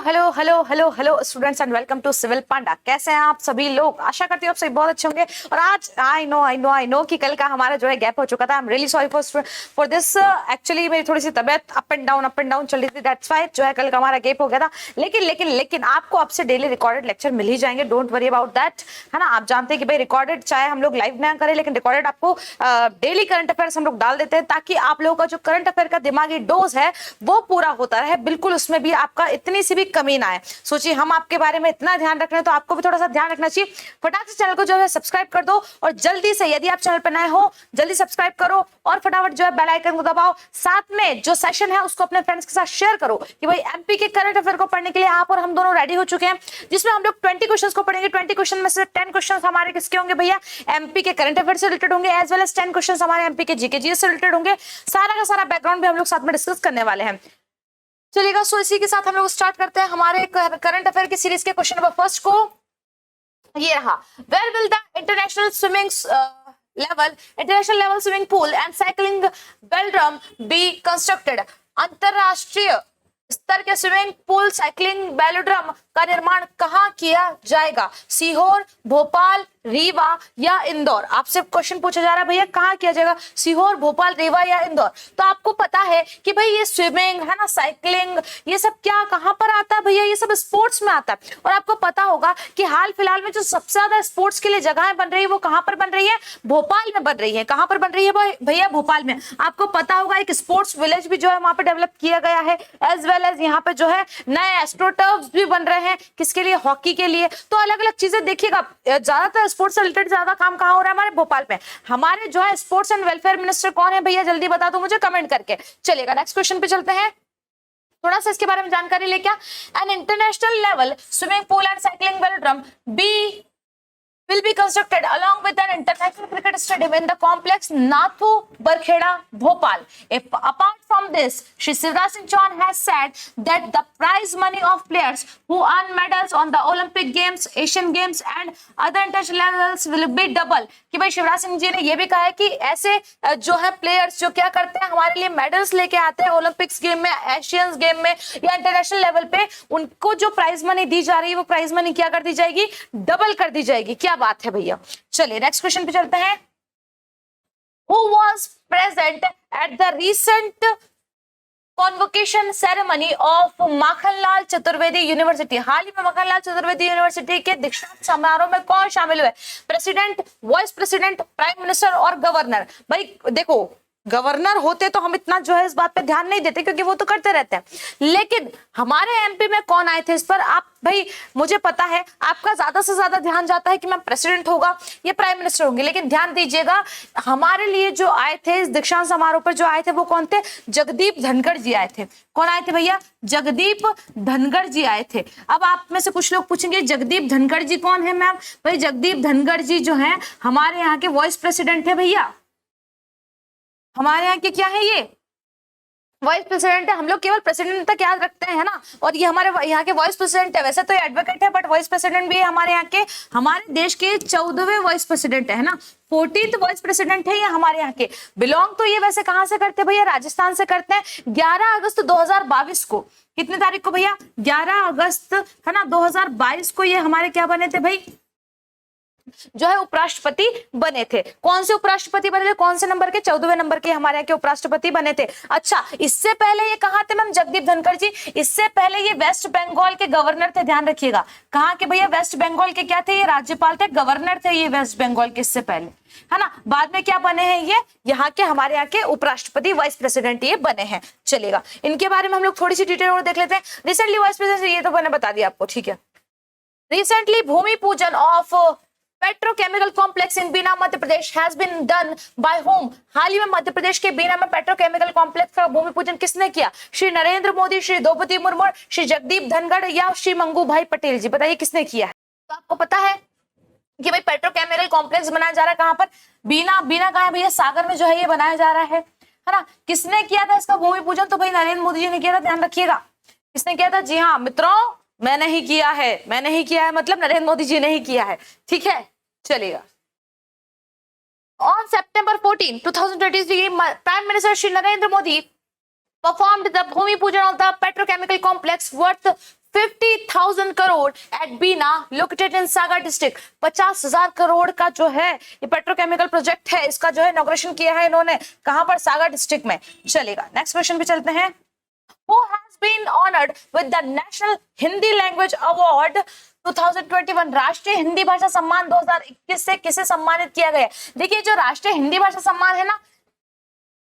Hello hello hello hello students and welcome to Civil Panda. कैसे हैं आप सभी लोग? आशा करती हूँ आप सभी बहुत अच्छे होंगे। और आज आई नो कि कल का हमारा जो है गैप हो चुका था। I am really sorry for this. Actually मेरी थोड़ी सी तबियत अप एंड डाउन चल रही थी, दैट्स व्हाई जो है कल का हमारा गैप हो गया था। लेकिन आपको आपसे डेली रिकॉर्डेड लेक्चर मिल ही जाएंगे, डोंट वरी अबाउट दैट, है ना। आप जानते हैं कि भाई रिकॉर्डेड चाहे हम लोग लाइव ना करें, लेकिन रिकॉर्डेड आपको डेली करंट अफेयर्स हम लोग डाल देते हैं, ताकि आप लोगों का जो करंट अफेयर का दिमागी डोज है वो पूरा होता रहे, बिल्कुल उसमें भी आपका इतनी सी भी कमी ना आए। सोचिए हम आपके बारे में इतना ध्यान रख रहे हैं, तो आपको भी थोड़ा सा ध्यान रखना चाहिए। फटाक से चैनल को जो है सब्सक्राइब कर दो, और जल्दी से यदि आप चैनल पर नए हो जल्दी सब्सक्राइब करो, और फटाफट जो है बेल आइकन को दबाओ। साथ में जो सेशन है उसको अपने फ्रेंड्स के साथ शेयर करो कि भाई एमपी के करंट अफेयर को पढ़ने के लिए आप और हम दोनों रेडी हो चुके हैं, जिसमें हम लोग 20 क्वेश्चंस को पढ़ेंगे। 20 क्वेश्चन में से 10 क्वेश्चंस हमारे किसके होंगे भैया? एमपी के करंट अफेयर से रिलेटेड होंगे, एज वेल एज 10 क्वेश्चंस हमारे एमपी के जीके जीएस से रिलेटेड होंगे। सारा का सारा बैकग्राउंड भी हम लोग साथ में डिस्कस करने वाले हैं। चलिएगा, सो इसी के साथ हम लोग स्टार्ट करते हैं हमारे करंट अफेयर की सीरीज के क्वेश्चन नंबर फर्स्ट को। ये रहा, where will the international level swimming pool and cycling velodrome be constructed? अंतरराष्ट्रीय स्तर के स्विमिंग पूल साइकिलिंग वेलोड्रोम का निर्माण कहाँ किया जाएगा? सीहोर, भोपाल, रीवा या इंदौर? आपसे क्वेश्चन पूछा जा रहा है भैया कहाँ किया जाएगा, सीहोर, भोपाल, रीवा या इंदौर? तो आपको पता है कि भाई ये स्विमिंग है ना, साइकिलिंग, ये सब क्या कहाँ पर आता है भैया? ये सब स्पोर्ट्स में आता है। और आपको पता होगा कि हाल फिलहाल में जो सबसे ज्यादा स्पोर्ट्स के लिए जगह बन रही है वो कहाँ पर बन रही है? भोपाल में बन रही है। कहाँ पर बन रही है भैया? भोपाल में। आपको पता होगा एक स्पोर्ट्स विलेज भी जो है वहां पर डेवलप किया गया है, एज वेल एज यहाँ पे जो है नए एस्ट्रोटर्फ्स भी बन रहे हैं। किसके लिए? हॉकी के लिए। तो अलग अलग चीजें देखिएगा, ज्यादातर स्पोर्ट्स से रिलेटेड ज्यादा काम कहाँ हो रहा है? हमारे भोपाल में। हमारे जो है स्पोर्ट्स एंड वेलफेयर मिनिस्टर कौन है भैया? जल्दी बता दो मुझे कमेंट करके। चलिएगा नेक्स्ट क्वेश्चन पे चलते हैं, थोड़ा सा इसके बारे में जानकारी लेके। An international level swimming pool and cycling velodrome be will be constructed along with an international cricket stadium in the complex Nathu Barkheda, Bhopal. Apart from this, Shri Shivraj Singh Chauhan has said that the prize money of players who earn medals on the Olympic Games, Asian Games and other international levels will be double. कि भाई शिवराज सिंह जी ने ये भी कहा है कि ऐसे जो है प्लेयर्स जो क्या करते हैं हमारे लिए मेडल्स लेके आते हैं ओलंपिक्स गेम में, एशियंस गेम में या इंटरनेशनल लेवल पे, उनको जो प्राइज मनी दी जा रही है वो प्राइज मनी क्या कर दी जाएगी? डबल कर दी जाएगी। क्या बात है भैया। चलिए नेक्स्ट क्वेश्चन पे चलते हैं। Who was present at the recent convocation ceremony of Makhanlal Chaturvedi University? हाल ही में माखनलाल चतुर्वेदी यूनिवर्सिटी के दीक्षांत समारोह में कौन शामिल हुए? President, vice president, prime minister और गवर्नर? भाई देखो, गवर्नर होते तो हम इतना जो है इस बात पे ध्यान नहीं देते, क्योंकि वो तो करते रहते हैं, लेकिन हमारे एमपी में कौन आए थे इस पर? आप भाई मुझे पता है आपका ज्यादा से ज्यादा ध्यान जाता है कि मैं प्रेसिडेंट होगा या प्राइम मिनिस्टर होंगे, लेकिन ध्यान दीजिएगा हमारे लिए जो आए थे इस दीक्षांत समारोह पर, जो आए थे वो कौन थे? जगदीप धनखड़ जी आए थे। कौन आए थे भैया? जगदीप धनखड़ जी आए थे। अब आप में से कुछ लोग पूछेंगे जगदीप धनखड़ जी कौन है मैम? भाई जगदीप धनखड़ जी जो है हमारे यहाँ के वाइस प्रेसिडेंट है भैया। हमारे यहाँ के क्या है? ये वाइस प्रेसिडेंट है। हम लोग केवल प्रेसिडेंट तक याद रखते हैं ना, और ये हमारे यहाँ के वाइस प्रेसिडेंट है। वैसे तो ये एडवोकेट है, बट वाइस प्रेसिडेंट भी है हमारे यहाँ के। हमारे देश के 14वें वाइस प्रेसिडेंट है ना, 14th वाइस प्रेसिडेंट है ये हमारे यहाँ के। बिलोंग तो ये वैसे कहाँ से करते हैं भैया? राजस्थान से करते हैं। 11 अगस्त 2022 को, कितने तारीख को भैया? 11 अगस्त है ना 2022 को ये हमारे क्या बने थे भाई? जो है उपराष्ट्रपति बने थे। कौन से उपराष्ट्रपति बने थे? कौन से नंबर के? 14वें नंबर के हमारे यहाँ के उपराष्ट्रपति बने थे। अच्छा, इससे पहले ये कहाँ थे मैम जगदीप धनखड़ जी? इससे पहले ये वेस्ट बंगाल के गवर्नर थे। ध्यान रखिएगा, कहाँ के भैया? वेस्ट बंगाल के क्या थे? ये राज्यपाल थे, गवर्नर थे ये वेस्ट बंगाल के इससे पहले, है ना। बाद में क्या बने हैं? ये यहाँ के हमारे यहाँ के उपराष्ट्रपति, वाइस प्रेसिडेंट ये बने हैं। चलेगा, इनके बारे में हम लोग थोड़ी सी डिटेल और देख लेते हैं। रिसेंटली वाइस प्रेसिडेंट, ये तो मैंने बता दिया आपको, ठीक है। Recently bhoomi pujan of petrochemical complex in Bina Madhya Pradesh has been done by whom? हाल ही में मध्य प्रदेश के बीना में पेट्रोकेमिकल कॉम्प्लेक्स का भूमि पूजन किसने किया? श्री नरेंद्र मोदी, श्री द्रौपदी मुर्मू, श्री जगदीप धनखड़ या श्री मंगू भाई पटेल जी? बताइए किसने किया है? तो आपको पता है कि भाई पेट्रोकेमिकल कॉम्प्लेक्स बनाया जा रहा है कहाँ पर? बीना। बीना कहाँ है भैया? सागर में जो है ये बनाया जा रहा है ना। किसने किया था इसका भूमि पूजन? तो भाई नरेंद्र मोदी जी ने किया था। ध्यान रखिएगा, किसने किया था? जी हाँ मित्रों, मैंने ही किया है। मैंने ही किया है मतलब नरेंद्र मोदी जी ने ही किया है, ठीक है। चलेगा, on September 14, 2023, Prime Minister Shri Narendra Modi performed the Bhumi Pujan of the petrochemical complex worth 50,000 crore at Bina located in Sagar district. 50,000 crore का जो है ये पेट्रोकेमिकल प्रोजेक्ट है, इसका जो है इनॉग्रेशन किया है इन्होंने, कहां पर? सागर डिस्ट्रिक्ट में। चलेगा, नेक्स्ट क्वेश्चन पे चलते हैं। Who has been honored with the National Hindi Language Award 2021? राष्ट्रीय हिंदी भाषा सम्मान 2021 से किसे सम्मानित किया गया? देखिए, जो राष्ट्रीय हिंदी भाषा सम्मान है ना,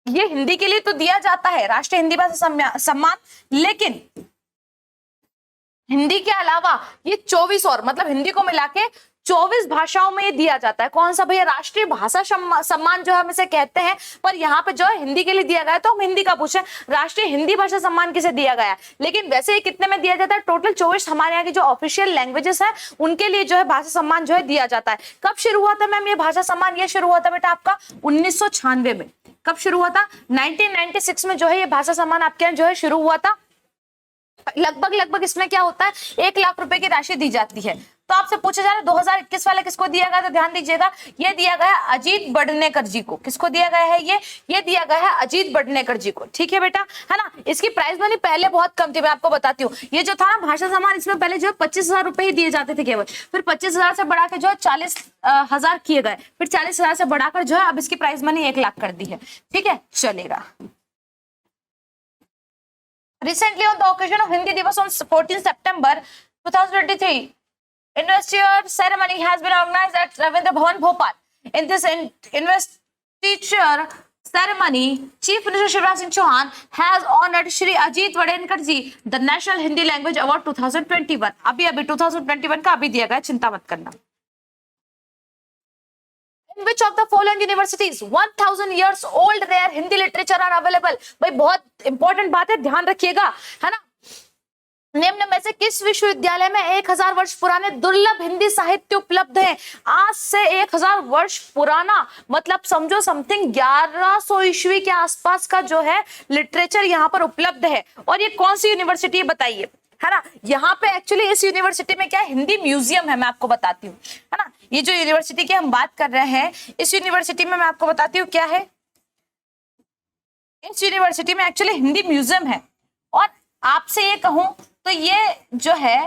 ये हिंदी के लिए तो दिया जाता है राष्ट्रीय हिंदी भाषा सम्मान, लेकिन हिंदी के अलावा ये 24 और मतलब हिंदी को मिला के 24 भाषाओं में ये दिया जाता है। कौन सा भैया? राष्ट्रीय भाषा सम्मान जो हम इसे कहते हैं, पर यहाँ पे जो है हिंदी के लिए दिया गया है, तो हम हिंदी का पूछे राष्ट्रीय हिंदी भाषा सम्मान किसे दिया गया है। लेकिन वैसे ये कितने में दिया जाता है? टोटल 24 हमारे यहाँ की जो ऑफिशियल लैंग्वेजेस है उनके लिए जो है भाषा सम्मान जो है दिया जाता है। कब शुरू हुआ था मैम ये भाषा सम्मान? ये शुरू हुआ था बेटा आपका 1996 में। कब शुरू हुआ था? 1996 में जो है ये भाषा सम्मान आपके यहाँ जो है शुरू हुआ था। लगभग इसमें क्या होता है, 1 लाख रुपए की राशि दी जाती है। तो आपसे पूछा जा रहा है 2021 वाले किसको दिया गया, तो ध्यान दीजिएगा, ये दिया गया है अजीत बडनेकर जी को। किसको दिया गया है? ये दिया गया है अजीत बडनेकर जी को। ठीक है बेटा, है ना। इसकी प्राइस मनी पहले बहुत कम थी, मैं आपको बताती हूँ। ये जो था ना भाषा सम्मान, इसमें पहले जो है 25,000 रुपए ही दिए जाते थे केवल, फिर 25,000 से बढ़ा के जो है 40,000 किए गए, फिर 40,000 से बढ़ाकर जो है अब इसकी प्राइस मनी 1 लाख कर दी है। ठीक है, चलेगा। Recently, on the occasion of Hindi Divas on 14 September 2023, investiture ceremony has been organized at Ravindra Bhavan, Bhopal. In this investiture ceremony, Chief Minister Shivraj Singh Chauhan has honored Shri Ajit Wadenkar ji the National Hindi Language Award 2021. अभी 2021 का अभी दिया गया, चिंता मत करना। In which of the following universities 1000 years old rare Hindi literature are available? भाई बहुत इंपॉर्टेंट बात है, ध्यान रखिएगा, है ना। निम्न में से किस विश्वविद्यालय में 1000 वर्ष पुराने दुर्लभ हिंदी साहित्य उपलब्ध है? आज से 1000 वर्ष पुराना मतलब समझो समथिंग 1100 ईस्वी के आसपास का जो है लिटरेचर यहाँ पर उपलब्ध है। और ये कौन सी यूनिवर्सिटी है बताइए, है ना। यहाँ पे एक्चुअली इस यूनिवर्सिटी में क्या है, हिंदी म्यूजियम है, मैं आपको बताती हूँ, है ना। ये जो यूनिवर्सिटी की हम बात कर रहे हैं, इस यूनिवर्सिटी में मैं आपको बताती हूँ क्या है, इस यूनिवर्सिटी में एक्चुअली हिंदी म्यूजियम है। और आपसे ये कहूं तो ये जो है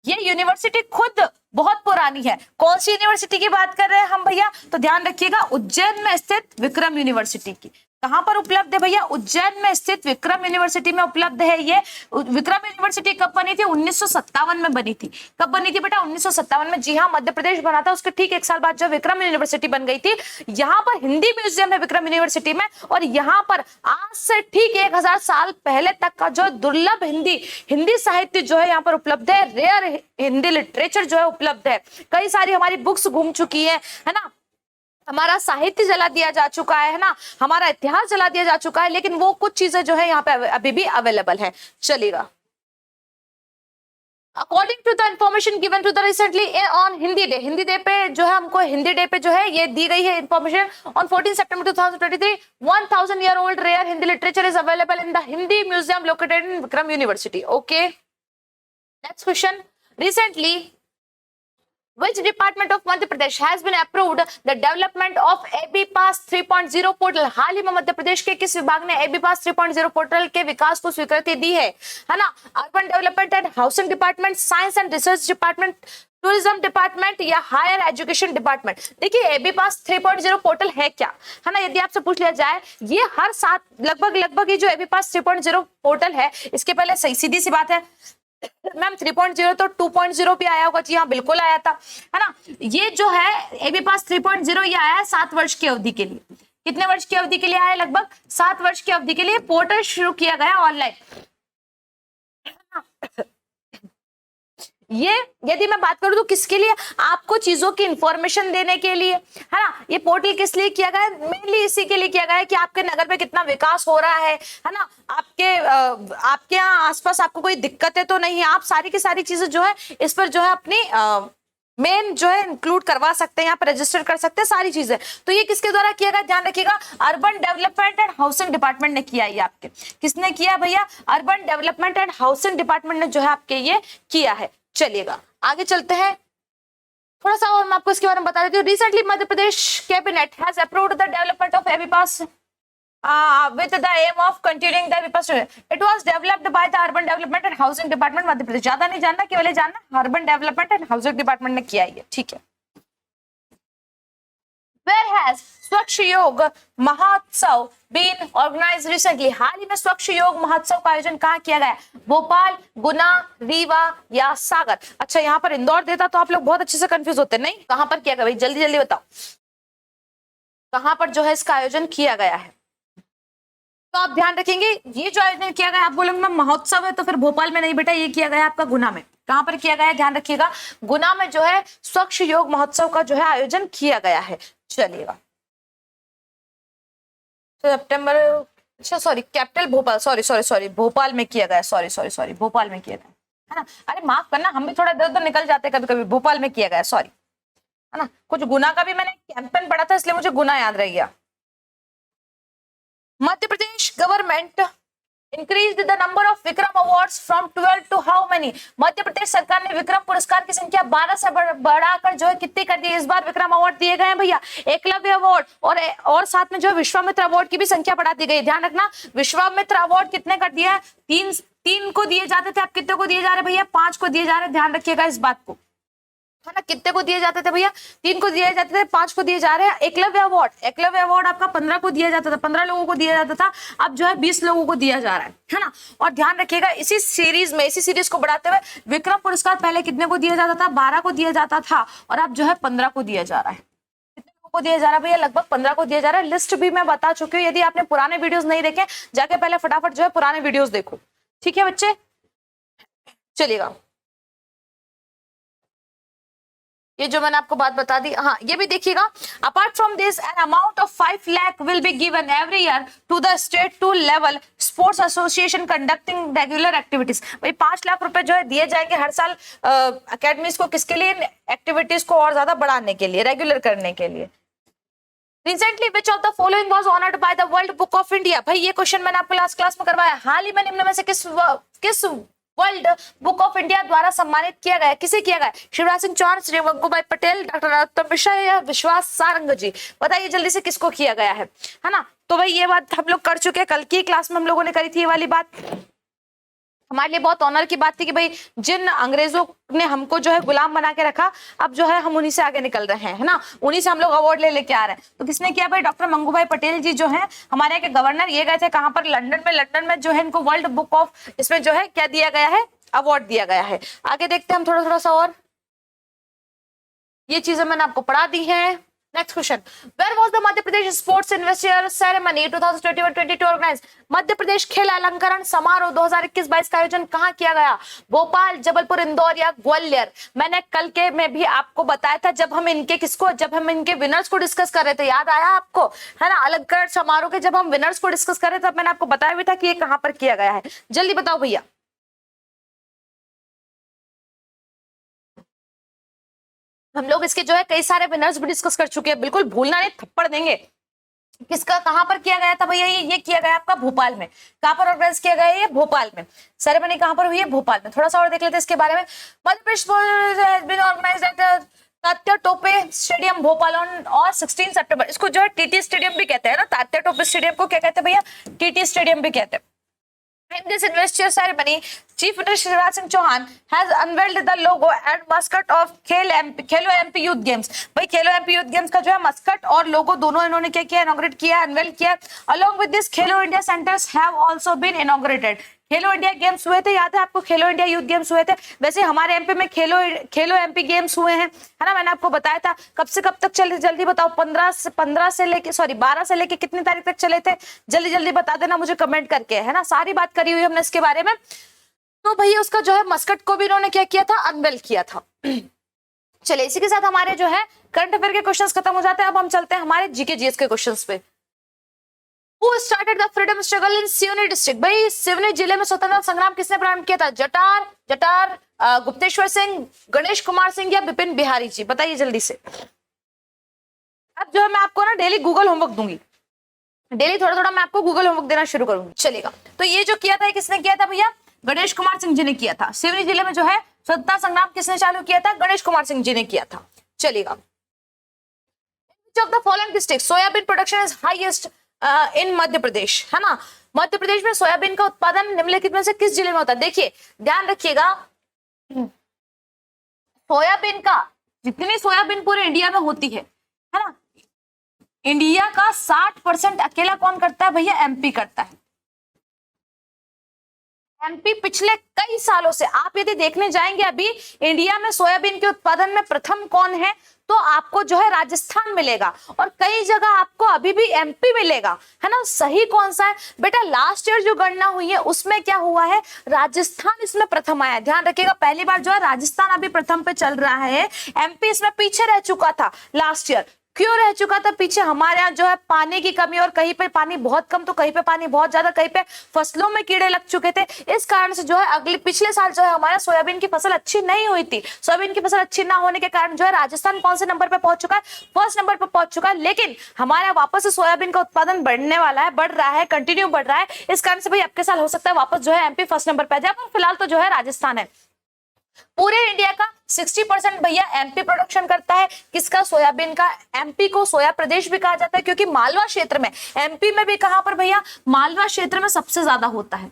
ये यूनिवर्सिटी खुद बहुत पुरानी है। कौन सी यूनिवर्सिटी की बात कर रहे हैं हम भैया, तो ध्यान रखिएगा, उज्जैन में स्थित विक्रम यूनिवर्सिटी की। कहां पर उपलब्ध है भैया? उज्जैन में स्थित विक्रम यूनिवर्सिटी में उपलब्ध है। ये विक्रम यूनिवर्सिटी कब बनी थी? 1957 में बनी थी। कब बनी थी बेटा? 1957 में। जी हाँ, मध्य प्रदेश बना था, उसके ठीक 1 साल बाद जो विक्रम यूनिवर्सिटी बन गई थी। यहाँ पर हिंदी म्यूजियम है विक्रम यूनिवर्सिटी में, और यहाँ पर आज से ठीक 1000 साल पहले तक का जो दुर्लभ हिंदी साहित्य जो है यहाँ पर उपलब्ध है। रेयर हिंदी लिटरेचर जो है उपलब्ध है। कई सारी हमारी बुक्स घूम चुकी है ना। हमारा साहित्य जला दिया जा चुका है ना, हमारा इतिहास जला दिया जा चुका है, लेकिन वो कुछ चीजें जो है यहाँ पे अभी भी अवेलेबल है। चलेगा। According to the information given to the recently on Hindi day पे जो है हमको हिंदी डे पे जो है ये दी गई है information. On 14 September 2023 1000 year old rare Hindi literature is available in the Hindi museum located in Vikram University. Okay, next question. Recently, which department of Madhya Pradesh has been approved the development of AB Pass 3.0 portal? हाल ही में मध्य प्रदेश के किस विभाग ने AB Pass 3.0 portal के विकास को स्वीकृति दी है ना। Urban development and housing department, science and research department, tourism department या हायर एजुकेशन डिपार्टमेंट? देखिए, AB Pass 3.0 पोर्टल है क्या, है ना। यदि आपसे पूछ लिया जाए, ये हर साल लगभग ये जो AB Pass 3.0 पोर्टल है, इसके पहले सीधी सी बात है मैम 3.0 तो 2.0 भी आया होगा। जी हाँ, बिल्कुल आया था, है ना। ये जो है AB Pass 3.0 ये आया है 7 वर्ष की अवधि के लिए। कितने वर्ष की अवधि के लिए आया? लगभग 7 वर्ष की अवधि के लिए पोर्टल शुरू किया गया ऑनलाइन। ये यदि मैं बात करूं तो किसके लिए? आपको चीजों की इंफॉर्मेशन देने के लिए, है ना। ये पोर्टल किस लिए किया गया है? मेनली इसी के लिए किया गया है कि आपके नगर में कितना विकास हो रहा है ना। आपके यहाँ आसपास आपको कोई दिक्कत है तो नहीं, आप सारी की सारी चीजें जो है इस पर जो है अपनी मेन जो है इंक्लूड करवा सकते हैं, यहाँ पर रजिस्टर कर सकते हैं सारी चीजें। तो ये किसके द्वारा किया गया? ध्यान रखिएगा, urban development and housing department ने किया। ये आपके किसने किया भैया? Urban development and housing department ने जो है आपके ये किया है। चलिएगा, आगे चलते हैं। थोड़ा सा और मैं आपको इसके बारे में बता देती हूँ। Recently Madhya Pradesh cabinet has approved the development of AB Pass with the aim of continuing the Vipassana. It was developed by the Urban Development and Housing Department Madhya Pradesh. ज्यादा नहीं जानना, केवल ये जानना Urban Development and Housing Department ने किया है, ठीक है. Where has स्वच्छ योग महोत्सव been organized recently? हाल ही में स्वच्छ योग महोत्सव का आयोजन कहाँ किया गया? भोपाल, गुना, रीवा या सागर? अच्छा, यहाँ पर इंदौर देता तो आप लोग बहुत अच्छे से कंफ्यूज होते, नहीं? कहाँ पर किया गया भाई, जल्दी जल्दी बताओ, कहाँ पर जो है इसका आयोजन किया गया है? तो आप ध्यान रखेंगे, ये जो आयोजन किया गया, आप बोलोगे मैम महोत्सव है तो फिर भोपाल में नहीं बेटा, ये किया गया आपका गुना में. कहां पर किया गया है, ध्यान रखिएगा, गुना में जो है स्वच्छ योग महोत्सव का जो है आयोजन किया गया है. चलिएगा, सितंबर, अच्छा sorry, capital Bhopal, sorry Bhopal में किया गया, सॉरी भोपाल में किया गया है ना. अरे माफ करना, हम भी थोड़ा इधर उधर निकल जाते हैं कभी कभी. भोपाल में किया गया, सॉरी, है ना. कुछ गुना का भी मैंने कैंपेन पढ़ा था इसलिए मुझे गुना याद रह गया. Madhya Pradesh government increased the number of Vikram awards from 12 to how many? Madhya Pradesh सरकार ने विक्रम पुरस्कार की संख्या 12 से बढ़ाकर जो है कितनी कर दी? इस बार विक्रम अवार्ड दिए गए हैं भैया, एकलव्य अवार्ड और साथ में जो विश्वामित्र अवार्ड की भी संख्या बढ़ा दी गई. ध्यान रखना, विश्वामित्र अवार्ड कितने कर दिया है? तीन को दिए जाते थे, अब कितने को दिए जा रहे भैया? 5 को दिए जा रहे. ध्यान रखिएगा इस बात को, है ना. कितने को दिए जाते थे भैया? 3 को दिए जाते थे, 5 को दिए जा रहे हैं. एकलव्य अवार्ड आपका 15 को दिया जाता था, 15 लोगों को दिया जाता था, अब जो है 20 लोगों को दिया जा रहा है ना. और ध्यान रखिएगा, इसी सीरीज को बढ़ाते हुए विक्रम पुरस्कार पहले कितने को दिया जाता था? 12 को दिया जाता था, और अब जो है 15 को दिया जा रहा है. कितने लोगों को दिया जा रहा है भैया? लगभग 15 को दिया जा रहा है. लिस्ट भी मैं बता चुकी हूँ, यदि आपने पुराने वीडियोज नहीं देखे, जाके पहले फटाफट जो है पुराने वीडियोज देखो, ठीक है बच्चे. चलिएगा, ये जो मैंने आपको बात बता दी, हाँ ये भी देखिएगा. Apart from this an amount of 5 lakh will be given every year to the state to level sports association conducting regular activities. भाई 5 लाख रुपए जो है दिए जाएंगे हर साल अकेडमीज को, किसके लिए? एक्टिविटीज को और ज्यादा बढ़ाने के लिए, रेगुलर करने के लिए. Recently, which of the following was honored by the World Book of India? भाई ये क्वेश्चन मैंने आपको लास्ट क्लास में करवाया. हाल ही में निम्न में से किस वर्ल्ड बुक ऑफ इंडिया द्वारा सम्मानित किया गया? किसे किया गया? शिवराज सिंह चौहान, श्री वंगुभाई पटेल, डॉक्टर नरोत्तम मिश्रा या विश्वास सारंग जी? बताइए जल्दी से किसको किया गया है ना. तो भाई ये बात हम लोग कर चुके हैं, कल की क्लास में हम लोगों ने करी थी ये वाली बात. हमारे लिए बहुत ऑनर की बात थी कि भाई जिन अंग्रेजों ने हमको जो है गुलाम बना के रखा, अब जो है हम उन्हीं से आगे निकल रहे हैं, है ना. उन्हीं से हम लोग अवार्ड ले लेके आ रहे हैं. तो किसने किया भाई? डॉक्टर मंगूभाई पटेल जी जो है हमारे यहाँ के गवर्नर, ये गए थे कहाँ पर? लंदन में जो है इनको वर्ल्ड बुक ऑफ, इसमें जो है क्या दिया गया है? अवार्ड दिया गया है. आगे देखते हैं हम थोड़ा सा और, ये चीजें मैंने आपको पढ़ा दी है. Next question, where was the Madhya Pradesh sports investor ceremony 2021-22 organise? Madhya Pradesh खेल अलंकरण समारोह 2021-22 का आयोजन कहाँ किया गया? भोपाल, जबलपुर, इंदौर या ग्वालियर? मैंने कल के में भी आपको बताया था, जब हम इनके विनर्स को डिस्कस कर रहे थे, याद आया आपको, है ना. अलंकरण समारोह के जब हम विनर्स को डिस्कस कर रहे थे, तब मैंने आपको बताया भी था कि ये कहाँ पर किया गया है. जल्दी बताओ भैया. हम लोग इसके जो है कई सारे विनर्स भी डिस्कस कर चुके हैं, बिल्कुल भूलना नहीं, थप्पड़ देंगे. किसका कहां पर किया गया था भैया? ये किया गया आपका भोपाल में. कहां पर ऑर्गेनाइज किया गया है? ये भोपाल में. सेरेमनी कहां पर हुई है? भोपाल में. थोड़ा सा और देख लेते हैं इसके बारे में. Madhya Pradesh has been organised at Tatya Tope stadium Bhopal और 16 सितंबर. इसको जो है टीटी स्टेडियम भी कहते हैं ना. तात्या टोपे स्टेडियम को क्या कहते हैं भैया? टीटी स्टेडियम भी कहते हैं. In this investor ceremony, Chief Minister Shivraj Singh Chauhan has unveiled the logo and mascot of Khelo MP youth games. भाई खेलो एमपी यूथ गेम्स का जो है मस्कट और लोगो दोनों इन्होंने क्या किया? इनॉग्रेट किया, अनवेल किया. Along with this, Khelo India centres have also been inaugurated. Khelo India games हुए थे, याद है आपको? खेलो इंडिया यूथ गेम्स हुए थे. वैसे हमारे एमपी में खेलो एमपी गेम्स हुए हैं, है ना. मैंने आपको बताया था. कब से कब तक चले? जल्दी बताओ. 12 से लेके कितनी तारीख तक चले थे? जल्दी बता देना मुझे कमेंट करके, है ना. सारी बात करी हुई हमने इसके बारे में. तो भैया उसका जो है मस्कट को भी इन्होंने क्या किया था? अनवेल किया था. चलिए, इसी के साथ हमारे जो है करंट अफेयर के क्वेश्चंस खत्म हो जाते हैं. अब हम चलते हैं हमारे जीके जीएस के क्वेश्चंस पे. Who started the freedom struggle in Seoni district? भाई सिवनी जिले में स्वतंत्रता संग्राम किसने प्रारंभ किया था? जटार, गुप्तेश्वर सिंह, गणेश कुमार सिंह या बिपिन बिहारी जी? बताइए जल्दी से. अब जो है मैं आपको ना डेली गूगल होमवर्क दूंगी, डेली थोड़ा मैं आपको गूगल होमवर्क देना शुरू करूंगी. चलेगा. तो ये जो किया था किसने किया था भैया? गणेश कुमार सिंह जी ने किया था. सिवनी जिले में जो है स्वतंत्रता संग्राम किसने चालू किया था? गणेश कुमार सिंह जी ने किया था. चलेगा. Which of the following districts soybean production is highest इन मध्य प्रदेश, है ना। मध्य प्रदेश में सोयाबीन का उत्पादन निम्नलिखित में से किस जिले में होता है? देखिए ध्यान रखिएगा, सोयाबीन का, जितनी सोयाबीन पूरे इंडिया में होती है ना, इंडिया का 60% अकेला कौन करता है भैया? एमपी करता है। एमपी पिछले कई सालों से, आप यदि देखने जाएंगे अभी इंडिया में सोयाबीन के उत्पादन में प्रथम कौन है, तो आपको जो है राजस्थान मिलेगा, और कई जगह आपको अभी भी एमपी मिलेगा, है ना। सही कौन सा है बेटा? लास्ट ईयर जो गणना हुई है उसमें क्या हुआ है? राजस्थान इसमें प्रथम आया। ध्यान रखिएगा, पहली बार जो है राजस्थान अभी प्रथम पे चल रहा है, एमपी इसमें पीछे रह चुका था लास्ट ईयर। क्यों रह चुका था पीछे? हमारे यहाँ जो है पानी की कमी, और कहीं पे पानी बहुत कम तो कहीं पे पानी बहुत ज्यादा, कहीं पे फसलों में कीड़े लग चुके थे। इस कारण से जो है अगले पिछले साल जो है हमारा सोयाबीन की फसल अच्छी नहीं हुई थी। सोयाबीन की फसल अच्छी ना होने के कारण जो है राजस्थान कौन से नंबर पे पहुंच चुका है? फर्स्ट नंबर पे पहुंच चुका है। लेकिन हमारा वापस से सोयाबीन का उत्पादन बढ़ने वाला है, बढ़ रहा है, कंटिन्यू बढ़ रहा है। इस कारण से भाई अब के साल हो सकता है वापस जो है एमपी फर्स्ट नंबर पे आ जाए, पर फिलहाल तो जो है राजस्थान है। पूरे इंडिया का 60% भैया एमपी प्रोडक्शन करता है। किसका? सोयाबीन का। एमपी को सोया प्रदेश भी कहा जाता है, क्योंकि मालवा क्षेत्र में, एमपी में भी कहां पर भैया? मालवा क्षेत्र में सबसे ज्यादा होता है।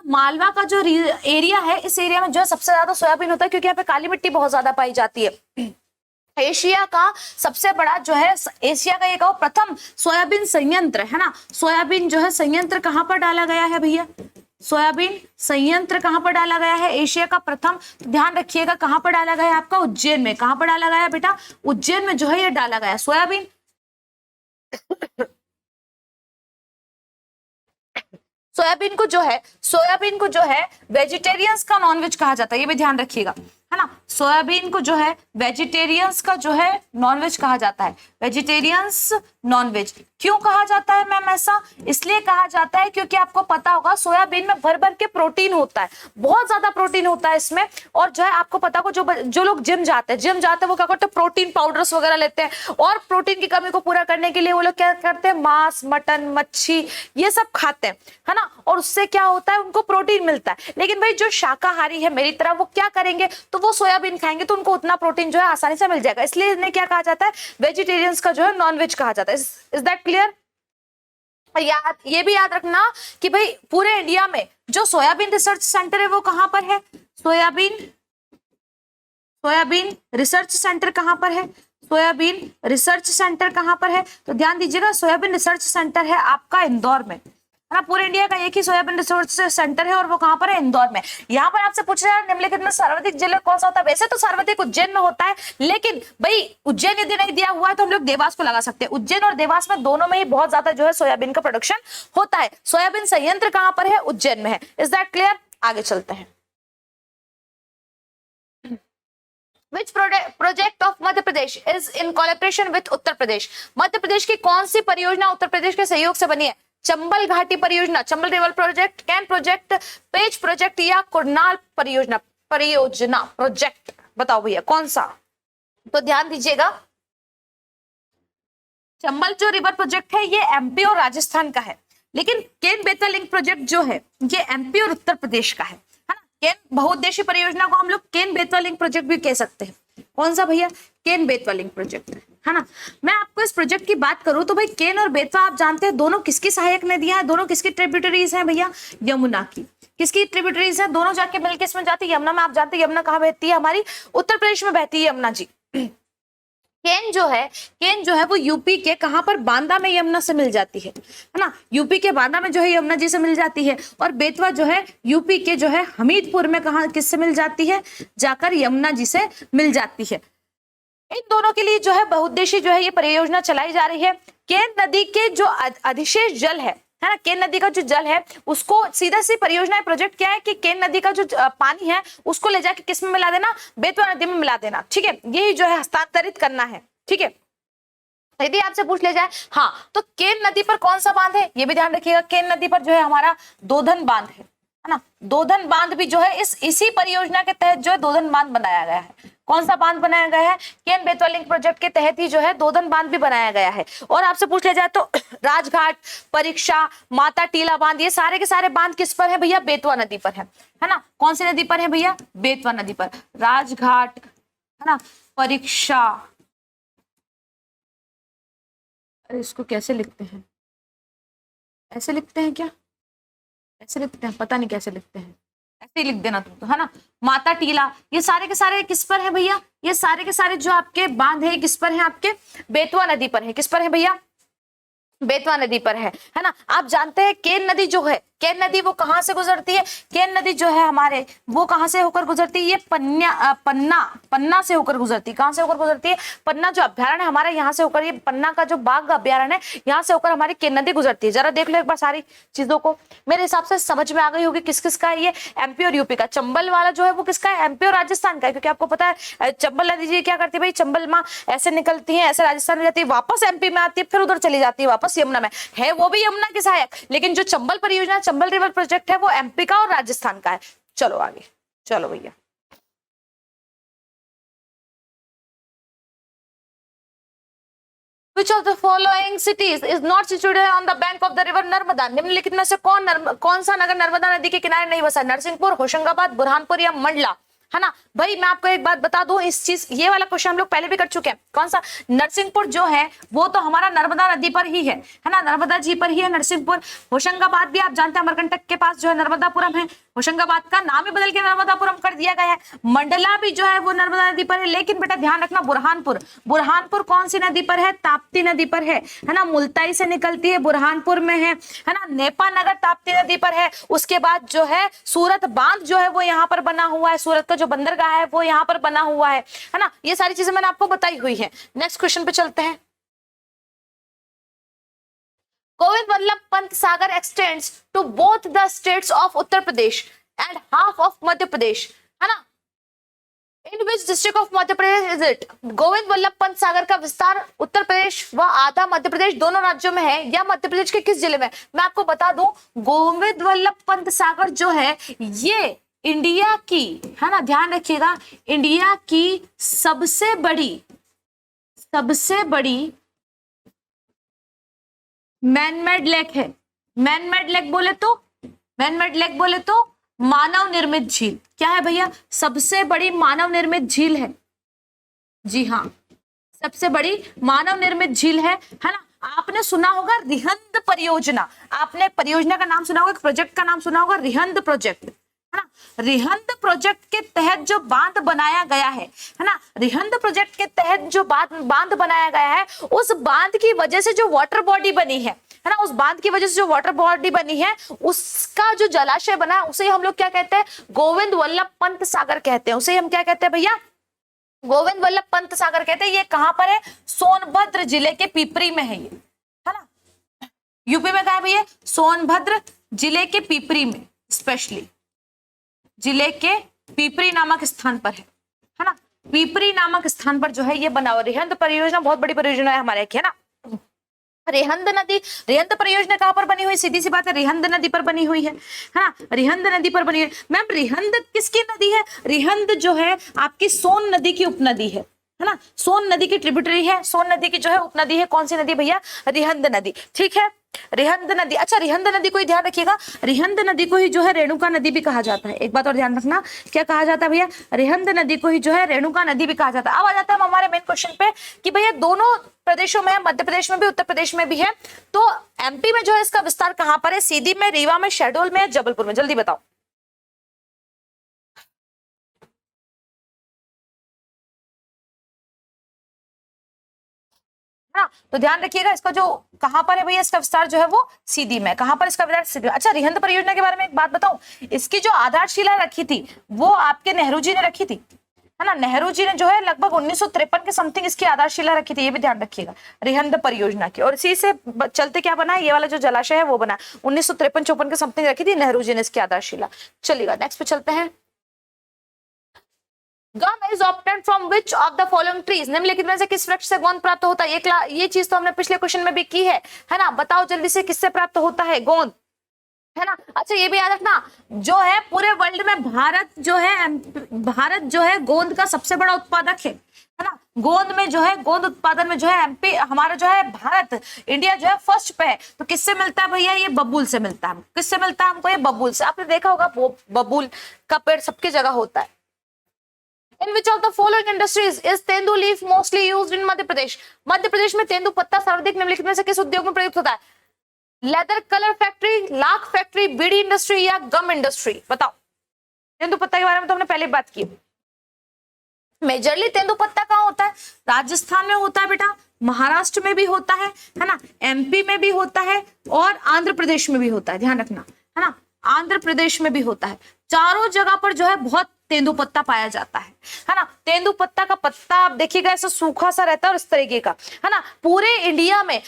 मालवा का जो एरिया है, इस एरिया में जो है सबसे ज्यादा सोयाबीन होता है, क्योंकि यहाँ पे काली मिट्टी बहुत ज्यादा पाई जाती है। एशिया का सबसे बड़ा जो है, एशिया का ये कहो प्रथम सोयाबीन संयंत्र, है ना। सोयाबीन जो है संयंत्र कहां पर डाला गया है भैया? सोयाबीन संयंत्र कहां पर डाला गया है? एशिया का प्रथम। तो ध्यान रखिएगा कहां पर डाला गया है आपका? उज्जैन में। कहां पर डाला गया है बेटा? उज्जैन में जो है ये डाला गया है सोयाबीन। सोयाबीन को जो है वेजिटेरियंस का नॉनवेज कहा जाता है, ये भी ध्यान रखिएगा, है ना। सोयाबीन को जो है वेजिटेरियंस का जो है नॉनवेज कहा जाता है। वेजिटेरियंस नॉनवेज क्यों कहा जाता है मैम ऐसा? इसलिए कहा जाता है क्योंकि आपको पता होगा सोयाबीन में भर भर के प्रोटीन होता है, बहुत ज्यादा प्रोटीन होता है इसमें। और जो है आपको पता हो, जो लोग जिम जाते हैं वो क्या करते हैं? प्रोटीन पाउडर्स वगैरह लेते हैं, और प्रोटीन की कमी को पूरा करने के लिए वो लोग क्या करते हैं? मांस, मटन, मच्छी ये सब खाते हैं, है ना। और उससे क्या होता है? उनको प्रोटीन मिलता है। लेकिन भाई जो शाकाहारी है मेरी तरह, वो क्या करेंगे? तो वो सोयाबीन खाएंगे, तो उनको उतना प्रोटीन जो है आसानी से मिल जाएगा। इसलिए इन्हें क्या कहा जाता है? वेजिटेरियंस का जो है नॉनवेज कहा जाता है। Is that clear? ये भी याद रखना कि भाई पूरे इंडिया में जो सोयाबीन रिसर्च सेंटर है वो कहां पर है? सोयाबीन रिसर्च सेंटर कहां पर है? सोयाबीन रिसर्च सेंटर कहां पर है? तो ध्यान दीजिएगा, सोयाबीन रिसर्च सेंटर है आपका इंदौर में, है ना। पूरे इंडिया का एक ही सोयाबीन रिसर्च सेंटर है, और वो कहां पर है? इंदौर में। यहाँ पर आपसे पूछ रहा है निम्नलिखित में सर्वाधिक जिला कौन सा होता है? वैसे तो सर्वाधिक उज्जैन में होता है, लेकिन भाई उज्जैन यदि नहीं दिया हुआ है तो हम लोग देवास को लगा सकते हैं। उज्जैन और देवास में दोनों में ही बहुत ज्यादा जो है सोयाबीन का प्रोडक्शन होता है। सोयाबीन संयंत्र कहां पर है? उज्जैन में है। Is that clear? आगे चलते हैं। Which project of Madhya Pradesh is in collaboration with Uttar Pradesh? Madhya Pradesh की कौन सी परियोजना उत्तर प्रदेश के सहयोग से बनी है? चंबल घाटी परियोजना, Chambal river project, can project, page project, या कुरनाल परियोजना प्रोजेक्ट? बताओ भैया कौन सा? तो ध्यान दीजिएगा, चंबल जो रिवर प्रोजेक्ट है ये एमपी और राजस्थान का है, लेकिन केन बेतवा लिंक प्रोजेक्ट जो है ये एमपी और उत्तर प्रदेश का है ना। केन बहुउद्देशीय परियोजना को हम लोग केन बेतवा लिंक प्रोजेक्ट भी कह सकते हैं। कौन सा भैया? केन बेतवा लिंक प्रोजेक्ट, है ना। मैं आपको इस प्रोजेक्ट की बात करूं तो भाई केन और बेतवा आप जानते हैं दोनों किसकी सहायक नदियां हैं? दोनों किसकी ट्रिब्यूटरीज हैं भैया? यमुना की। किसकी ट्रिब्यूटरीज है? दोनों जाके मिलकर इसमें जाती है यमुना में। आप जानते हैं यमुना कहाँ बहती है? हमारी उत्तर प्रदेश में बहती है यमुना जी। केन जो है वो यूपी के कहां पर? बांदा में यमुना से मिल जाती है ना। यूपी के बांदा में जो है यमुना जी से मिल जाती है। और बेतवा जो है यूपी के जो है हमीरपुर में कहां किससे मिल जाती है? जाकर यमुना जी से मिल जाती है। इन दोनों के लिए जो है बहुउद्देशीय जो है ये परियोजना चलाई जा रही है। केन नदी के जो अधिशेष जल है ना, केन नदी का जो जल है उसको सीधा सी परियोजना प्रोजेक्ट क्या है कि केन नदी का जो पानी है उसको ले जाके किस में मिला देना? बेतवा नदी में मिला देना। ठीक है, यही जो है हस्तांतरित करना है। ठीक है, यदि आपसे पूछ ले जाए हाँ तो केन नदी पर कौन सा बांध है, ये भी ध्यान रखिएगा। केन नदी पर जो है हमारा दोधन बांध है ना। दोधन बांध भी जो है इसी परियोजना के तहत जो है दोधन बांध बनाया गया है। कौन सा बांध बनाया गया है? केन बेतवा लिंक प्रोजेक्ट के तहत ही जो है दोधन बांध भी बनाया गया है। और आपसे पूछ लिया जाए तो राजघाट, परीक्षा, माता टीला बांध, ये सारे के सारे बांध किस पर है भैया? बेतवा नदी पर है ना। कौन सी नदी पर है भैया? बेतवा नदी पर। राजघाट, है ना, परीक्षा, अरे इसको कैसे लिखते हैं? ऐसे लिखते हैं क्या, ऐसे लिखते हैं, पता नहीं कैसे लिखते हैं, ऐसे ही लिख देना तुम तो, है ना। माता टीला, ये सारे के सारे किस पर है भैया, ये सारे के सारे जो आपके बांध है किस पर है, आपके बेतवा नदी पर है। किस पर है भैया, बेतवा नदी पर है ना। आप जानते हैं केन नदी जो है, केन नदी वो कहां से गुजरती है, केन नदी जो है हमारे वो कहां से होकर गुजरती है, ये पन्ना से होकर गुजरती है। कहां से होकर गुजरती है, पन्ना जो अभ्यारण्य है हमारे यहाँ से होकर, ये पन्ना का जो बाघ अभ्यारण्य है यहाँ से होकर हमारी केन नदी गुजरती है। जरा देख लो एक बार सारी चीजों को, मेरे हिसाब से समझ में आ गई होगी किस किस का है ये, एमपी और यूपी का। चंबल वाला जो है वो किसका है, एमपी और राजस्थान का है, क्योंकि आपको पता है चंबल नदी जी क्या करती है भाई, चंबल माँ ऐसे निकलती है, ऐसे राजस्थान में जाती है, वापस एमपी में आती है, फिर उधर चली जाती है वापस यमुना में, है वो भी यमुना के सहायक, लेकिन जो चंबल परियोजना, चंबल रिवर प्रोजेक्ट है वो एमपी का और राजस्थान का है। चलो आगे चलो भैया। Which of the following cities is not situated on the bank of the river Narmada? निम्नलिखित में से कौन सा नगर नर्मदा नदी के किनारे नहीं बसा? नरसिंहपुर, होशंगाबाद, बुरहानपुर या मंडला, है ना। भाई मैं आपको एक बात बता दूं, इस चीज ये वाला क्वेश्चन हम लोग पहले भी कर चुके हैं। कौन सा, नरसिंहपुर जो है वो तो हमारा नर्मदा नदी पर ही है ना, नर्मदा जी पर ही है नरसिंहपुर। होशंगाबाद भी आप जानते हैं अमरकंटक के पास जो है नर्मदापुरम है, होशंगाबाद का नाम ही बदल के नर्मदापुरम कर दिया गया है। मंडला भी जो है वो नर्मदा नदी पर है, लेकिन बेटा ध्यान रखना बुरहानपुर कौन सी नदी पर है, ताप्ती नदी पर है ना। मुल्ताई से निकलती है, बुरहानपुर में है ना। नेपा नगर ताप्ती नदी पर है। उसके बाद जो है सूरत बांध जो है वो यहाँ पर बना हुआ है, सूरत का जो बंदरगाह है वो यहाँ पर बना हुआ है ना। ये सारी चीजें मैंने आपको बताई हुई है। नेक्स्ट क्वेश्चन पे चलते हैं। Govind Vallabh Pant Sagar extends to both the states of Uttar Pradesh and half of Madhya Pradesh, है ना। In which district of Madhya Pradesh is it? Govind Vallabh Pant Sagar का विस्तार उत्तर प्रदेश व आधा मध्य प्रदेश दोनों राज्यों में है, या मध्य प्रदेश के किस जिले में? मैं आपको बता दूं, गोविंद वल्लभ पंत सागर जो है ये इंडिया की, है ना, ध्यान रखिएगा, इंडिया की सबसे बड़ी मैनमेड लेक है। मैनमेड लेक बोले तो मानव निर्मित झील। क्या है भैया? सबसे बड़ी मानव निर्मित झील है। जी हाँ, सबसे बड़ी मानव निर्मित झील है ना। आपने सुना होगा रिहंद परियोजना, आपने परियोजना का नाम सुना होगा, प्रोजेक्ट का नाम सुना होगा, रिहंद प्रोजेक्ट, है ना। रिहंद प्रोजेक्ट के तहत जो बांध बनाया गया है ना, रिहंद प्रोजेक्ट के तहत जो बांध बनाया गया है, उस बांध की वजह से जो वाटर बॉडी बनी है ना, उस बांध की वजह से जो वाटर बॉडी बनी है, उसका जो जलाशय बना है उसे हम लोग क्या कहते हैं? गोविंद वल्लभ पंत सागर कहते हैं। उसे हम क्या कहते हैं भैया? गोविंद वल्लभ पंत सागर कहते हैं। ये कहां पर है? सोनभद्र जिले के पीपरी में है ये, है ना। यूपी में कहा है भैया? सोनभद्र जिले के पीपरी में, स्पेशली जिले के पीपरी नामक स्थान पर है ना। पीपरी नामक स्थान पर जो है ये बना हुआ। रिहंद परियोजना बहुत बड़ी परियोजना है हमारे यहाँ, है ना। रिहंद परियोजना कहां पर बनी हुई? सीधी सी बात है, रिहंद नदी पर बनी हुई है ना। रिहंद नदी पर बनी हुई। मैम रिहंद किसकी नदी है? रिहंद जो है आपकी सोन नदी की उपनदी है ना। सोन नदी की ट्रिब्यूटरी है, सोन नदी की जो है उपनदी है। कौन सी नदी भैया? रिहंद नदी, ठीक है, रिहंद नदी। अच्छा, रिहंद नदी को ही ध्यान रखिएगा, रिहंद नदी को ही जो है रेणुका नदी भी कहा जाता है। एक बात और ध्यान रखना, क्या कहा जाता है भैया? रिहंद नदी को ही जो है रेणुका नदी भी कहा जाता है। अब आ जाता है हमारे मेन क्वेश्चन पे कि भैया दोनों प्रदेशों में है, मध्य प्रदेश में भी उत्तर प्रदेश में भी है, तो एमपी में जो है इसका विस्तार कहां पर है? सीधी में, रीवा में, शहडोल में, जबलपुर में? जल्दी बताओ। ना, तो ध्यान रखिएगा, इसका जो कहां पर है भैया इसका विस्तार जो है वो सीधी में। कहां पर इसका विस्तार? सीधी में। अच्छा, रिहंद परियोजना के बारे में एक बात बताऊं, इसकी जो आधारशिला रखी थी वो आपके नेहरू जी ने रखी थी, है ना। नेहरू जी ने जो है लगभग 1953 के समथिंग इसकी आधारशिला रखी थी, ये भी ध्यान रखिएगा, रिहंद परियोजना की। और इसी से चलते क्या बना है, ये वाला जो जलाशय है वो बना 1953-54 के समथिंग रखी थी नेहरू जी ने इसकी आधारशिला। चलिएगा नेक्स्ट पे चलते हैं। Gum is obtained from which of the following trees? निम्नलिखित में से किस वृक्ष से गोंद प्राप्त होता है? ये चीज तो हमने पिछले क्वेश्चन में भी की है ना। बताओ जल्दी से, किससे प्राप्त होता है गोंद, है ना। अच्छा, ये भी याद रखना, जो है पूरे वर्ल्ड में भारत जो है गोंद का सबसे बड़ा उत्पादक है ना। गोंद में जो है, गोंद उत्पादन में जो है एमपी हमारा जो है भारत, इंडिया जो है फर्स्ट पे है। तो किससे मिलता है भैया? ये बबूल से मिलता है। किससे मिलता है हमको? ये बबूल से। आपने देखा होगा बबूल का पेड़ सबकी जगह होता है। In which of the following industries is tendu leaf mostly used in Madhya प्रदेश? मध्य प्रदेश में तेंदू पत्ता सर्वाधिक निम्नलिखित में से किस उद्योग में प्रयुक्त होता है? Leather colour factory, lac factory, bidi industry या गम इंडस्ट्री? बताओ। तेंदुपत्ता के बारे में तो हमने पहले बात की। मेजरली तेंदुपत्ता कहाँ होता है? राजस्थान में होता है बेटा, महाराष्ट्र में भी होता है ना, एमपी में भी होता है और आंध्र प्रदेश में भी होता है, ध्यान रखना, है ना, आंध्र प्रदेश में भी होता है। चारों जगह पर जो है बहुत तेंदुपत्ता पाया जाता है ना। तेंदुपत्ता का पत्ता आप देखिएगा ऐसा सूखा सा रहता है और इस तरीके का, है ना। पूरे इंडिया में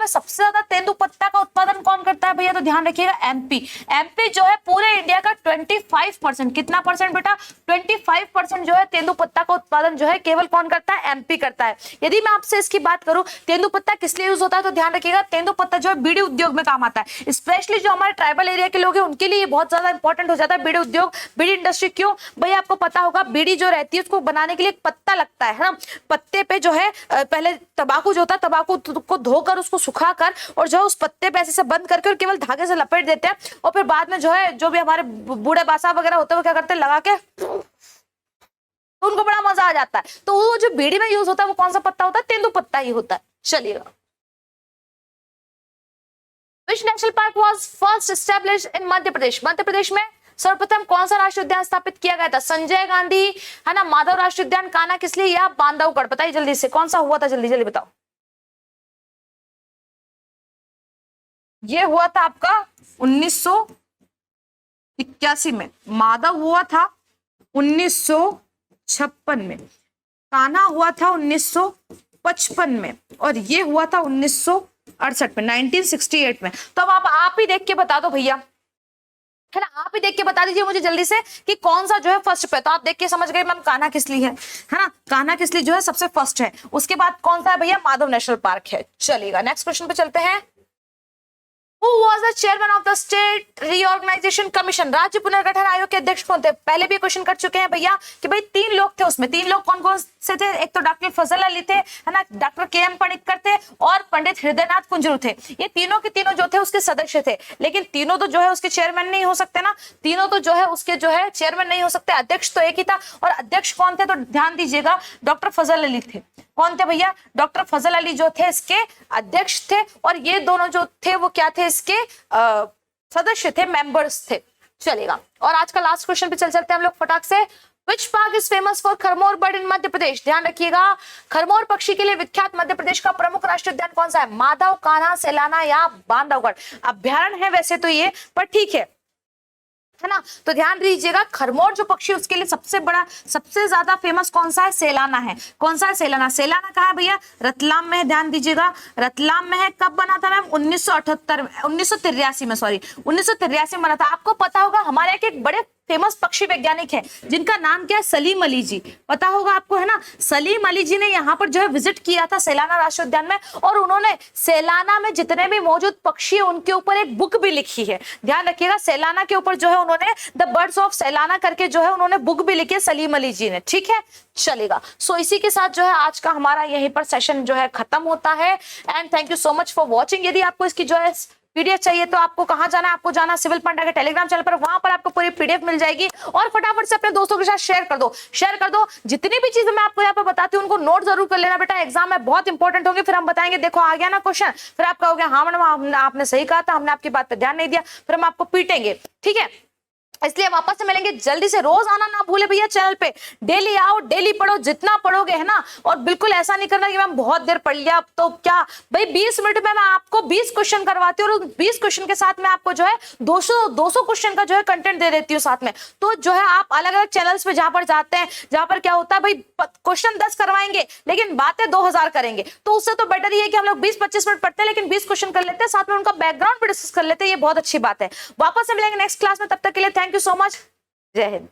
सबसे ज्यादा तेंदुपत्ता का उत्पादन कौन करता है भैया? तो ध्यान रखिएगा, एमपी। एमपी जो है पूरे इंडिया का 25%, कितना परसेंट बेटा? 25% जो है तेंदुपत्ता का उत्पादन जो है केवल कौन करता है? एमपी करता है। यदि मैं आपसे इसकी बात करूं तेंदुपत्ता किस लिए यूज होता है, तो ध्यान रखिएगा तेंदुपत्ता जो है बीड़ी उद्योग में काम आता है। स्पेशली जो हमारे ट्राइबल एरिया के लोग हैं उनके लिए बहुत ज्यादा इंपॉर्टेंट हो जाता है बीड़ी उद्योग, बीड़ी इंडस्ट्री। क्यों भैया? आपको पता होगा बीड़ी जो रहती है उसको बनाने के लिए एक पत्ता लगता है ना। पत्ते पे जो है पहले तंबाकू जो होता है, तंबाकू को धोकर उसको सुखाकर और जो है उस पत्ते पे ऐसे से बंद करके और केवल धागे से लपेट देते हैं और फिर बाद में जो है जो भी हमारे बूढ़े बासा वगैरह होते हैं वो क्या करते हैं? लगा के, तो उनको बड़ा मजा आ जाता है। तो वो जो बीड़ी में यूज होता है वो कौन सा पत्ता होता है? तेंदुपत्ता ही होता है। चलिएगा। Which national park was first established in Madhya प्रदेश? मध्य प्रदेश में सर्वप्रथम कौन सा राष्ट्रीय उद्यान स्थापित किया गया था? संजय गांधी, है ना, माधव राष्ट्रीय उद्यान, कान्हा किसली या बांधवगढ़? बताइए जल्दी से, कौन सा हुआ था? जल्दी जल्दी बताओ। ये हुआ था आपका 1981 में, माधव हुआ था 1956 में, कान्हा हुआ था 1955 में और ये हुआ था 1968 में, 1968 में। तो अब आप ही देख के बता दो भैया, है ना, आप ही देख के बता दीजिए मुझे जल्दी से कि कौन सा जो है फर्स्ट पे। तो आप देख के समझ गए मैम कान्हा किसली है ना, कान्हा किसली जो है सबसे फर्स्ट है। उसके बाद कौन सा है भैया? माधव नेशनल पार्क है। चलिएगा नेक्स्ट क्वेश्चन पे चलते हैं। Who was the chairman of the State Reorganization Commission? राज्य पुनर्गठन आयोग के अध्यक्ष कौन थे? पहले भी क्वेश्चन कर चुके हैं भैया कि भाई 3 लोग थे उसमें। 3 लोग कौन कौन से थे? एक तो डॉक्टर फजल अली थे, है ना, डॉक्टर के.एम. पणिक्कर थे और पंडित हृदयनाथ कुंजरू थे। ये तीनों के तीनों जो थे उसके सदस्य थे, लेकिन तीनों तो जो है उसके चेयरमैन नहीं हो सकते ना, तीनों तो जो है उसके जो है चेयरमैन नहीं हो सकते। अध्यक्ष तो एक ही था और अध्यक्ष कौन थे? तो ध्यान दीजिएगा डॉक्टर फजल अली थे। कौन थे भैया? डॉक्टर फजल अली जो थे इसके अध्यक्ष थे और ये दोनों जो थे वो क्या थे? इसके सदस्य थे, मेंबर्स थे। चलेगा। और आज का लास्ट क्वेश्चन पे चलते हैं हम लोग फटाक से। Which park is famous for kharmor bird in Madhya Pradesh? ध्यान रखिएगा, खरमोर पक्षी के लिए विख्यात मध्य प्रदेश का प्रमुख राष्ट्रीय उद्यान कौन सा है? माधव, कान्हा, सैलाना या बांधवगढ़? अभ्यारण्य है वैसे तो ये, पर ठीक है ना। तो ध्यान दीजिएगा खरमोर जो पक्षी उसके लिए सबसे बड़ा, सबसे ज्यादा फेमस कौन सा है? सैलाना है। कौन सा है? सैलाना। सैलाना कहाँ है भैया? रतलाम में है। ध्यान दीजिएगा रतलाम में है। कब बना था मैम? 1983 में, सॉरी 1983 में बना था। आपको पता होगा हमारे एक बड़े फेमस पक्षी वैज्ञानिक है जिनका नाम क्या है? सलीम अली जी। पता होगा आपको, है ना। सलीम अली जी ने यहाँ पर जो है विजिट किया था सैलाना राष्ट्रीय उद्यान में और उन्होंने सैलाना में जितने भी मौजूद पक्षी है उनके ऊपर एक बुक भी लिखी है। ध्यान रखिएगा सैलाना के ऊपर जो है उन्होंने द बर्ड्स ऑफ सैलाना करके जो है उन्होंने बुक भी लिखी है सलीम अली जी ने। ठीक है, चलेगा। सो इसी के साथ जो है आज का हमारा यहीं पर सेशन जो है खत्म होता है। And thank you so much for watching. यदि आपको इसकी जो है पीडीएफ चाहिए तो आपको कहां जाना है? आपको जाना सिविल पंडा के टेलीग्राम चैनल पर, वहां पर आपको पूरी पीडीएफ मिल जाएगी। और फटाफट से अपने दोस्तों के साथ शेयर कर दो, शेयर कर दो। जितनी भी चीजें मैं आपको यहाँ पे बताती हूँ उनको नोट जरूर कर लेना बेटा, एग्जाम में बहुत इंपॉर्टेंट होंगे। फिर हम बताएंगे देखो आ गया ना क्वेश्चन, फिर आप कहोगे हाँ मैडम आपने सही कहा था, हमने आपकी बात पे ध्यान नहीं दिया, फिर हम आपको पीटेंगे। ठीक है, इसलिए वापस से मिलेंगे जल्दी से। रोज आना ना भूले भैया चैनल पे, डेली आओ, डेली पढ़ो, जितना पढ़ोगे, है ना। और बिल्कुल ऐसा नहीं करना कि मैम बहुत देर पढ़ लिया अब तो क्या भाई 20 मिनट में मैं आपको 20 क्वेश्चन करवाती हूँ और 20 क्वेश्चन के साथ में आपको जो है 200 क्वेश्चन का जो है कंटेंट दे देती हूँ साथ में। तो जो है आप अलग अलग चैनल्स पे जहां पर जाते हैं, जहां पर क्या होता है भाई क्वेश्चन 10 करवाएंगे लेकिन बातें 2000 करेंगे, तो उससे तो बेटर ये है कि हम लोग 20-25 मिनट पढ़ते हैं लेकिन 20 क्वेश्चन कर लेते हैं, साथ में उनका बैकग्राउंड भी डिस्कस कर लेते हैं। ये बहुत अच्छी बात है। वापस से मिलेंगे नेक्स्ट क्लास में, तब तक के लिए थैंक यू सो मच। जय हिंद।